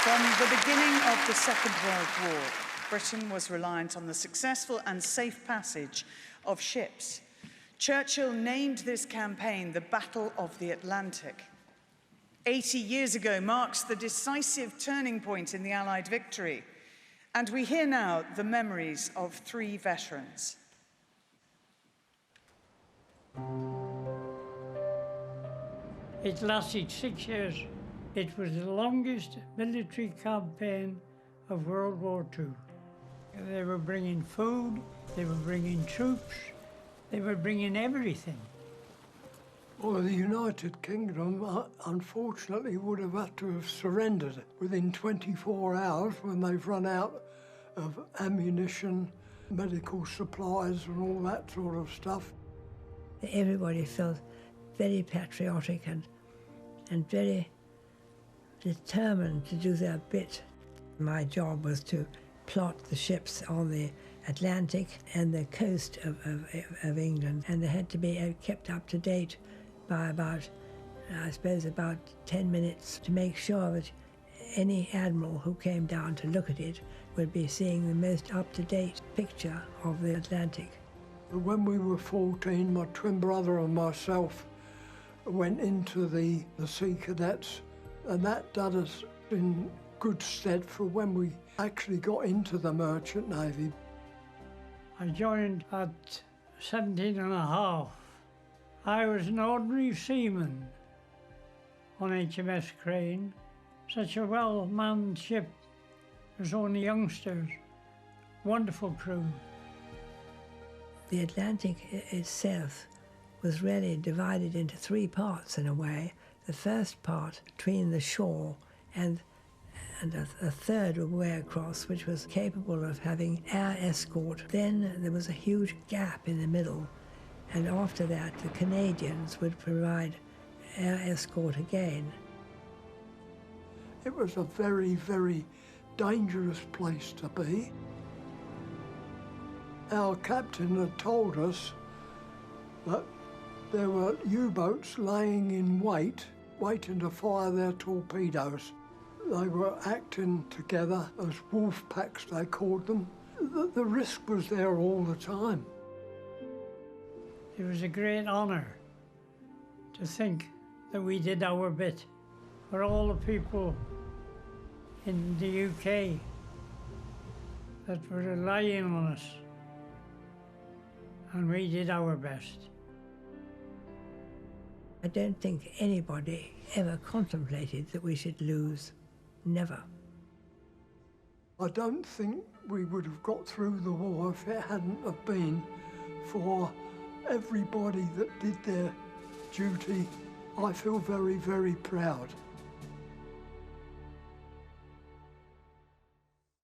From the beginning of the Second World War, Britain was reliant on the successful and safe passage of ships. Churchill named this campaign the Battle of the Atlantic. 80 years ago marks the decisive turning point in the Allied victory, and we hear now the memories of 3 veterans. It lasted 6 years. It was the longest military campaign of World War II. They were bringing food, they were bringing troops, they were bringing everything. Well, the United Kingdom, unfortunately, would have had to have surrendered within 24 hours when they've run out of ammunition, medical supplies and all that sort of stuff. Everybody felt very patriotic and very determined to do their bit. My job was to plot the ships on the Atlantic and the coast of England, and they had to be kept up to date by about 10 minutes to make sure that any admiral who came down to look at it would be seeing the most up-to-date picture of the Atlantic. When we were 14, my twin brother and myself went into the Sea Cadets, and that did us in good stead for when we actually got into the Merchant Navy. I joined at 17 and a half. I was an ordinary seaman on HMS Crane, such a well-manned ship. There's only youngsters, wonderful crew. The Atlantic itself was really divided into 3 parts in a way. The first part between the shore and a third way across, which was capable of having air escort. Then there was a huge gap in the middle, and after that the Canadians would provide air escort again. It was a very, very dangerous place to be. Our captain had told us that there were U-boats laying in wait, waiting to fire their torpedoes. They were acting together as wolf packs, they called them. The risk was there all the time. It was a great honour to think that we did our bit for all the people in the UK that were relying on us, and we did our best. I don't think anybody ever contemplated that we should lose. Never. I don't think we would have got through the war if it hadn't have been for everybody that did their duty. I feel very, very proud.